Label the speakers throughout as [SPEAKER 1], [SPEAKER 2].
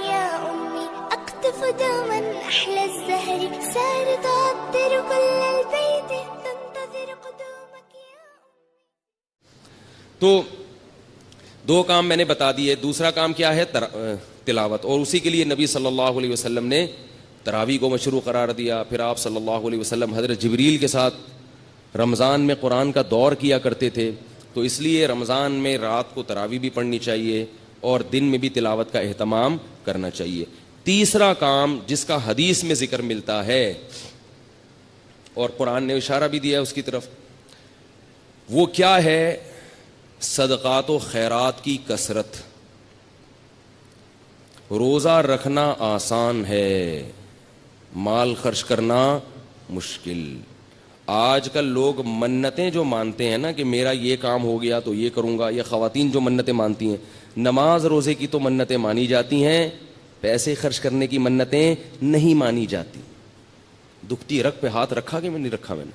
[SPEAKER 1] يا أمي أقطف دوما أحلى الزهر سار تعطر كل البيت تنتظر قدومك يا
[SPEAKER 2] تو دو کام میں نے بتا دیے. دوسرا کام کیا ہے؟ تلاوت. اور اسی کے لیے نبی صلی اللہ علیہ وسلم نے تراویح کو مشروع قرار دیا. پھر آپ صلی اللہ علیہ وسلم حضرت جبریل کے ساتھ رمضان میں قرآن کا دور کیا کرتے تھے, تو اس لیے رمضان میں رات کو تراویح بھی پڑھنی چاہیے اور دن میں بھی تلاوت کا اہتمام کرنا چاہیے. تیسرا کام جس کا حدیث میں ذکر ملتا ہے اور قرآن نے اشارہ بھی دیا ہے اس کی طرف, وہ کیا ہے؟ صدقات و خیرات کی کثرت. روزہ رکھنا آسان ہے, مال خرچ کرنا مشکل. آج کل لوگ منتیں جو مانتے ہیں نا کہ میرا یہ کام ہو گیا تو یہ کروں گا, یا خواتین جو منتیں مانتی ہیں, نماز روزے کی تو منتیں مانی جاتی ہیں, پیسے خرچ کرنے کی منتیں نہیں مانی جاتی. دکھتی رگ پہ ہاتھ رکھا کہ میں نہیں رکھا میں نے.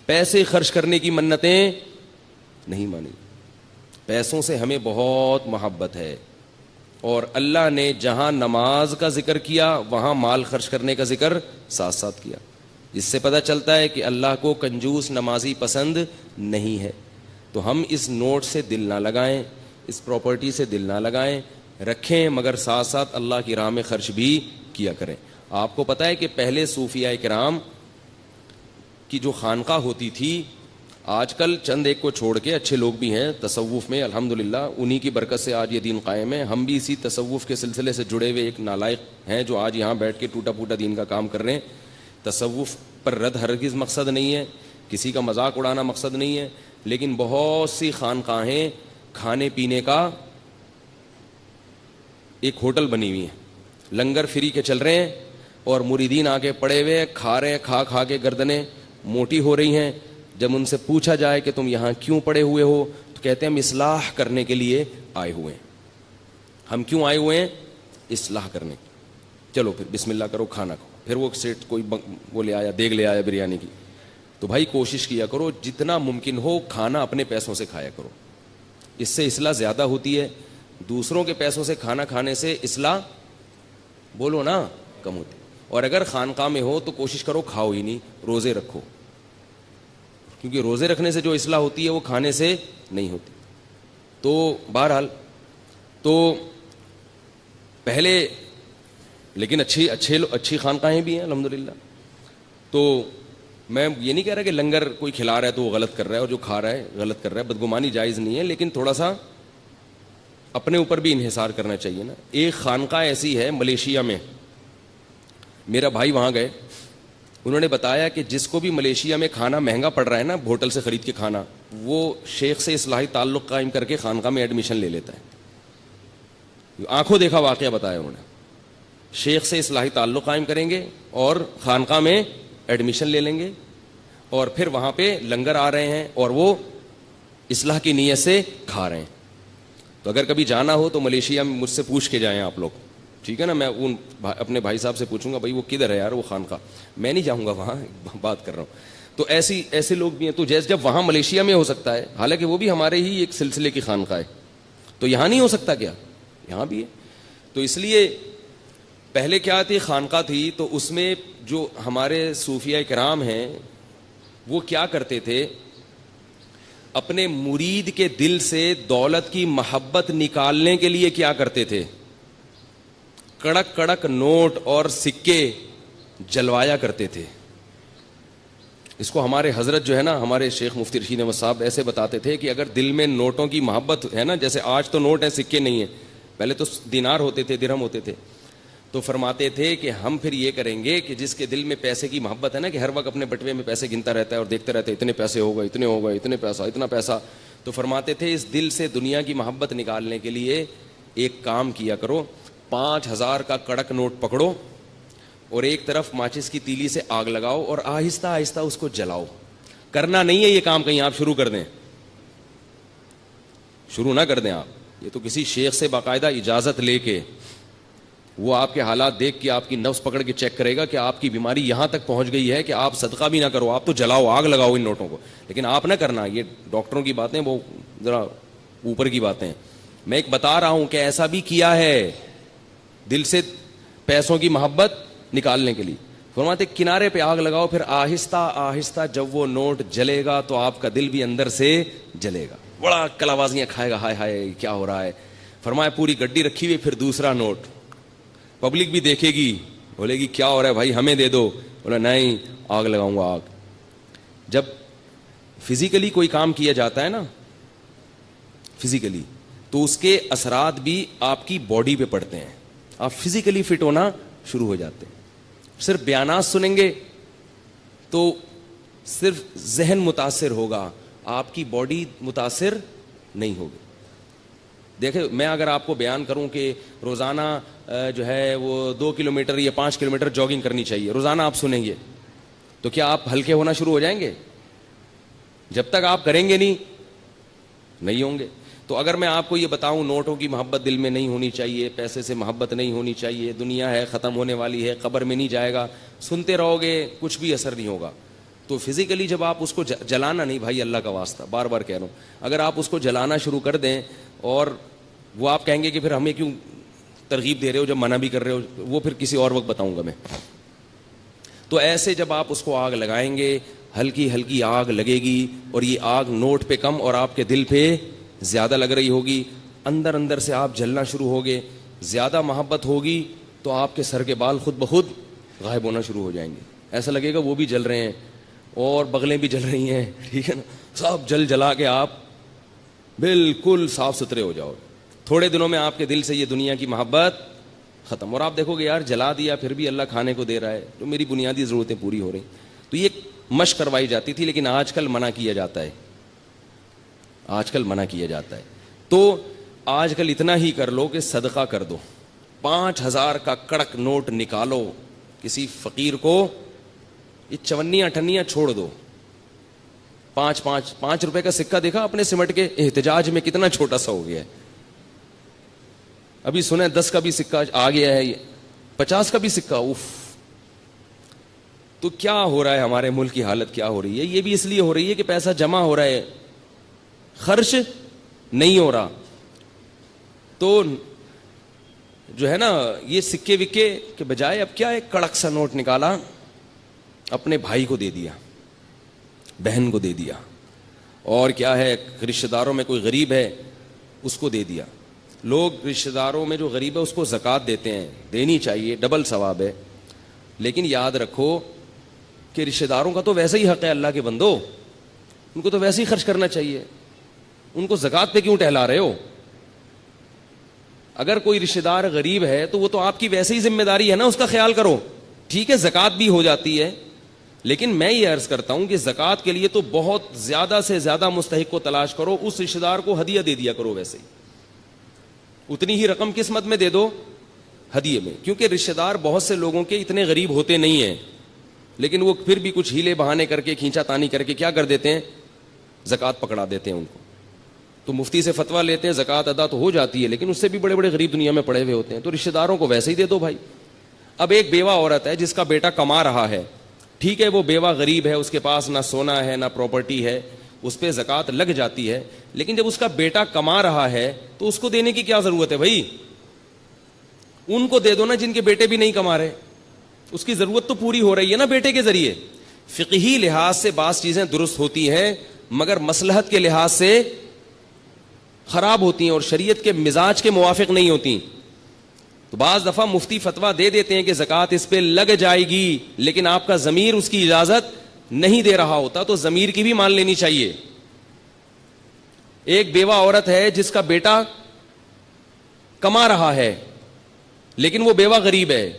[SPEAKER 2] پیسے خرچ کرنے کی منتیں نہیں مانی. پیسوں سے ہمیں بہت محبت ہے, اور اللہ نے جہاں نماز کا ذکر کیا وہاں مال خرچ کرنے کا ذکر ساتھ ساتھ کیا. اس سے پتہ چلتا ہے کہ اللہ کو کنجوس نمازی پسند نہیں ہے. تو ہم اس نوٹ سے دل نہ لگائیں, اس پراپرٹی سے دل نہ لگائیں, رکھیں مگر ساتھ ساتھ اللہ کی راہ میں خرچ بھی کیا کریں. آپ کو پتہ ہے کہ پہلے صوفیاء کرام کی جو خانقاہ ہوتی تھی, آج کل چند ایک کو چھوڑ کے اچھے لوگ بھی ہیں تصوف میں الحمدللہ, انہی کی برکت سے آج یہ دین قائم ہے. ہم بھی اسی تصوف کے سلسلے سے جڑے ہوئے ایک نالائق ہیں جو آج یہاں بیٹھ کے ٹوٹا پھوٹا دین کا کام کر رہے ہیں. تصوف پر رد ہرگز مقصد نہیں ہے, کسی کا مذاق اڑانا مقصد نہیں ہے, لیکن بہت سی خانقاہیں کھانے پینے کا ایک ہوٹل بنی ہوئی ہیں, لنگر فری کے چل رہے ہیں, اور مریدین آگے پڑے ہوئے کھا رہے ہیں, کھا کے گردنیں موٹی ہو رہی ہیں. جب ان سے پوچھا جائے کہ تم یہاں کیوں پڑے ہوئے ہو تو کہتے ہیں ہم اصلاح کرنے کے لیے آئے ہوئے ہیں. ہم کیوں آئے ہوئے ہیں؟ اصلاح کرنے. چلو پھر بسم اللہ کرو, کھانا کھاؤ. پھر وہ سیٹ کوئی وہ لے آیا, دیگ لے آیا بریانی کی. تو بھائی کوشش کیا کرو جتنا ممکن ہو کھانا اپنے پیسوں سے کھایا کرو, اس سے اصلاح زیادہ ہوتی ہے. دوسروں کے پیسوں سے کھانا کھانے سے اصلاح بولو نا کم ہوتی. اور اگر خانقاہ میں ہو تو کوشش کرو کھاؤ ہی نہیں, روزے رکھو, کیونکہ روزے رکھنے سے جو اصلاح ہوتی ہے وہ کھانے سے نہیں ہوتی. تو بہرحال تو پہلے لیکن اچھی خانقاہیں بھی ہیں الحمدللہ. تو میں یہ نہیں کہہ رہا کہ لنگر کوئی کھلا رہا ہے تو وہ غلط کر رہا ہے, اور جو کھا رہا ہے غلط کر رہا ہے, بدگمانی جائز نہیں ہے, لیکن تھوڑا سا اپنے اوپر بھی انحصار کرنا چاہیے نا. ایک خانقاہ ایسی ہے ملیشیا میں, میرا بھائی وہاں گئے, انہوں نے بتایا کہ جس کو بھی ملیشیا میں کھانا مہنگا پڑ رہا ہے نا ہوٹل سے خرید کے کھانا, وہ شیخ سے اصلاحی تعلق قائم کر کے خانقاہ میں ایڈمیشن لے لیتا ہے. آنکھوں دیکھا واقعہ بتایا انہوں نے. شیخ سے اصلاحی تعلق قائم کریں گے اور خانقاہ میں ایڈمیشن لے لیں گے, اور پھر وہاں پہ لنگر آ رہے ہیں اور وہ اصلاح کی نیت سے کھا رہے ہیں. تو اگر کبھی جانا ہو تو ملیشیا میں مجھ سے پوچھ کے جائیں آپ لوگ, ٹھیک ہے نا. میں ان اپنے بھائی صاحب سے پوچھوں گا بھائی وہ کدھر ہے یار وہ خانقاہ, میں نہیں جاؤں گا وہاں, بات کر رہا ہوں. تو ایسے لوگ بھی ہیں. تو جب وہاں ملیشیا میں ہو سکتا ہے, حالانکہ وہ بھی ہمارے ہی ایک سلسلے کی خانقاہ ہے, تو یہاں نہیں ہو سکتا کیا؟ یہاں بھی ہے. تو اس لیے پہلے کیا تھی, خانقاہ تھی, تو اس میں جو ہمارے صوفیاء کرام ہیں وہ کیا کرتے تھے, اپنے مرید کے دل سے دولت کی محبت نکالنے کے لیے کیا کرتے تھے, کڑک کڑک نوٹ اور سکے جلوایا کرتے تھے. اس کو ہمارے حضرت جو ہے نا, ہمارے شیخ مفتی رشید احمد صاحب ایسے بتاتے تھے کہ اگر دل میں نوٹوں کی محبت ہے نا, جیسے آج تو نوٹ ہیں سکے نہیں ہیں, پہلے تو دینار ہوتے تھے, درہم ہوتے تھے, تو فرماتے تھے کہ ہم پھر یہ کریں گے کہ جس کے دل میں پیسے کی محبت ہے نا, کہ ہر وقت اپنے بٹوے میں پیسے گنتا رہتا ہے اور دیکھتے رہتے اتنے پیسے ہو گئے, اتنے ہو گئے, اتنے پیسہ, اتنا پیسہ, تو فرماتے تھے اس دل سے دنیا کی محبت نکالنے کے لیے ایک کام کیا کرو, 5,000 کا کڑک نوٹ پکڑو اور ایک طرف ماچس کی تیلی سے آگ لگاؤ اور آہستہ آہستہ اس کو جلاؤ. کرنا نہیں ہے یہ کام کہیں آپ شروع کر دیں, شروع نہ کر دیں آپ, یہ تو کسی شیخ سے باقاعدہ اجازت لے کے, وہ آپ کے حالات دیکھ کے آپ کی نفس پکڑ کے چیک کرے گا کہ آپ کی بیماری یہاں تک پہنچ گئی ہے کہ آپ صدقہ بھی نہ کرو, آپ تو جلاؤ, آگ لگاؤ ان نوٹوں کو, لیکن آپ نہ کرنا. یہ ڈاکٹروں کی باتیں وہ ذرا اوپر کی باتیں. میں ایک بتا رہا ہوں کہ ایسا بھی کیا ہے, دل سے پیسوں کی محبت نکالنے کے لیے. فرماتے کنارے پہ آگ لگاؤ, پھر آہستہ آہستہ جب وہ نوٹ جلے گا تو آپ کا دل بھی اندر سے جلے گا, بڑا کلاوازیاں کھائے گا, ہائے ہائے کیا ہو رہا ہے. فرمایا پوری گڈی رکھی ہوئی, پھر دوسرا نوٹ, پبلک بھی دیکھے گی, بولے گی کیا ہو رہا ہے بھائی ہمیں دے دو, بولا نہیں آگ لگاؤں گا آگ. جب فزیکلی کوئی کام کیا جاتا ہے نا فزیکلی, تو اس کے اثرات بھی آپ کی باڈی پہ پڑتے ہیں, آپ فزیکلی فٹ ہونا شروع ہو جاتے ہیں. صرف بیانات سنیں گے تو صرف ذہن متاثر ہوگا, آپ کی باڈی متاثر نہیں ہوگی. دیکھیں میں اگر آپ کو بیان کروں کہ روزانہ جو ہے وہ 2 کلومیٹر یا 5 کلومیٹر جاگنگ کرنی چاہیے, روزانہ آپ سنیں گے تو کیا آپ ہلکے ہونا شروع ہو جائیں گے؟ جب تک آپ کریں گے نہیں ہوں گے. تو اگر میں آپ کو یہ بتاؤں نوٹوں کی محبت دل میں نہیں ہونی چاہیے, پیسے سے محبت نہیں ہونی چاہیے, دنیا ہے ختم ہونے والی ہے, قبر میں نہیں جائے گا, سنتے رہو گے کچھ بھی اثر نہیں ہوگا. تو فزیکلی جب آپ اس کو جلانا نہیں, بھائی اللہ کا واسطہ بار بار کہہ رہا ہوں, اگر آپ اس کو جلانا شروع کر دیں اور وہ آپ کہیں گے کہ پھر ہمیں کیوں ترغیب دے رہے ہو جب منع بھی کر رہے ہو, وہ پھر کسی اور وقت بتاؤں گا میں. تو ایسے جب آپ اس کو آگ لگائیں گے, ہلکی ہلکی آگ لگے گی, اور یہ آگ نوٹ پہ کم اور آپ کے دل پہ زیادہ لگ رہی ہوگی, اندر اندر سے آپ جلنا شروع ہوگے. زیادہ محبت ہوگی تو آپ کے سر کے بال خود بخود غائب ہونا شروع ہو جائیں گے, ایسا لگے گا وہ بھی جل رہے ہیں اور بغلیں بھی جل رہی ہیں, ٹھیک ہے نا, سب جلا کے آپ بالکل صاف ستھرے ہو جاؤ. تھوڑے دنوں میں آپ کے دل سے یہ دنیا کی محبت ختم, اور آپ دیکھو گے یار جلا دیا پھر بھی اللہ کھانے کو دے رہا ہے, تو میری بنیادی ضرورتیں پوری ہو رہی. تو یہ مشق کروائی جاتی تھی, لیکن آج کل منع کیا جاتا ہے, آج کل منع کیا جاتا ہے. تو آج کل اتنا ہی کر لو کہ صدقہ کر دو, 5,000 کا کڑک نوٹ نکالو, کسی فقیر کو یہ چونیاں ٹھنیاں چھوڑ دو. 5 روپے کا سکہ دیکھا اپنے سمٹ کے احتجاج میں کتنا چھوٹا سا ہو گیا ہے. ابھی سنیں 10 کا بھی سکہ آ گیا ہے, 50 کا بھی سکہ, اوف. تو کیا ہو رہا ہے, ہمارے ملک کی حالت کیا ہو رہی ہے؟ یہ بھی اس لیے ہو رہی ہے کہ پیسہ جمع ہو رہا ہے, خرچ نہیں ہو رہا. تو جو ہے نا یہ سکے وکے کے بجائے اب کیا ایک کڑک سا نوٹ نکالا, اپنے بھائی کو دے دیا, بہن کو دے دیا, اور کیا ہے رشتہ داروں میں کوئی غریب ہے اس کو دے دیا. لوگ رشتہ داروں میں جو غریب ہے اس کو زکوٰۃ دیتے ہیں, دینی چاہیے, ڈبل ثواب ہے. لیکن یاد رکھو کہ رشتہ داروں کا تو ویسے ہی حق ہے, اللہ کے بندو, ان کو تو ویسے ہی خرچ کرنا چاہیے, ان کو زکوٰۃ پہ کیوں ٹہلا رہے ہو؟ اگر کوئی رشتہ دار غریب ہے تو وہ تو آپ کی ویسے ہی ذمہ داری ہے نا, اس کا خیال کرو. ٹھیک ہے زکوٰۃ بھی ہو جاتی ہے, لیکن میں یہ عرض کرتا ہوں کہ زکوٰۃ کے لیے تو بہت زیادہ سے زیادہ مستحق کو تلاش کرو, اس رشتہ دار کو ہدیہ دے دیا کرو, ویسے ہی اتنی ہی رقم قسمت میں دے دو ہدیے میں, کیونکہ رشتہ دار بہت سے لوگوں کے اتنے غریب ہوتے نہیں ہیں, لیکن وہ پھر بھی کچھ ہیلے بہانے کر کے کھینچا تانی کر کے کیا کر دیتے ہیں, زکوٰۃ پکڑا دیتے ہیں ان کو. تو مفتی سے فتویٰ لیتے ہیں, زکوٰۃ ادا تو ہو جاتی ہے لیکن اس سے بھی بڑے بڑے غریب دنیا میں پڑے ہوئے ہوتے ہیں, تو رشتہ داروں کو ویسے ہی دے دو بھائی. اب ایک بیوہ عورت ہے جس کا بیٹا کما رہا ہے, ٹھیک ہے وہ بیوہ غریب ہے, اس کے پاس نہ سونا ہے نہ پراپرٹی ہے, اس پہ زکوٰۃ لگ جاتی ہے, لیکن جب اس کا بیٹا کما رہا ہے تو اس کو دینے کی کیا ضرورت ہے بھائی؟ ان کو دے دو نا جن کے بیٹے بھی نہیں کما رہے, اس کی ضرورت تو پوری ہو رہی ہے نا بیٹے کے ذریعے. فقہی لحاظ سے بعض چیزیں درست ہوتی ہیں مگر مصلحت کے لحاظ سے خراب ہوتی ہیں اور شریعت کے مزاج کے موافق نہیں ہوتی. تو بعض دفعہ مفتی فتویٰ دے دیتے ہیں کہ زکوٰۃ اس پہ لگ جائے گی, لیکن آپ کا ضمیر اس کی اجازت نہیں دے رہا ہوتا, تو ضمیر کی بھی مان لینی چاہیے. ایک بیوہ عورت ہے جس کا بیٹا کما رہا ہے لیکن وہ بیوہ غریب ہے,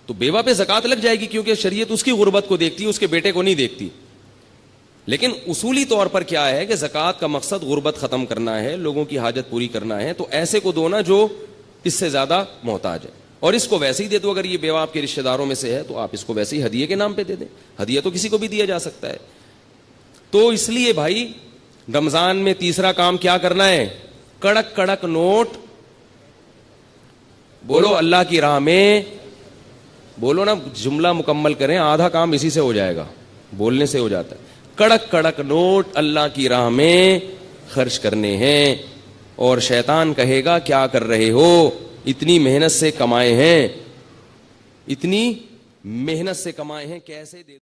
[SPEAKER 2] تو بیوہ پہ زکوٰۃ لگ جائے گی کیونکہ شریعت اس کی غربت کو دیکھتی ہے, اس کے بیٹے کو نہیں دیکھتی. لیکن اصولی طور پر کیا ہے کہ زکوٰۃ کا مقصد غربت ختم کرنا ہے, لوگوں کی حاجت پوری کرنا ہے, تو ایسے کو دو نا جو اس سے زیادہ محتاج ہے, اور اس کو ویسے ہی دے دو. اگر یہ بیوہ آپ کے رشتہ داروں میں سے ہے تو آپ اس کو ویسے ہی ہدیے کے نام پہ دے دیں, ہدیہ تو کسی کو بھی دیا جا سکتا ہے. تو اس لیے بھائی رمضان میں تیسرا کام کیا کرنا ہے, کڑک کڑک نوٹ, بولو اللہ کی راہ میں, بولو نا, جملہ مکمل کریں, آدھا کام اسی سے ہو جائے گا, بولنے سے ہو جاتا ہے. کڑک کڑک نوٹ اللہ کی راہ میں خرچ کرنے ہیں, اور شیطان کہے گا کیا کر رہے ہو, اتنی محنت سے کمائے ہیں, اتنی محنت سے کمائے ہیں, کیسے دے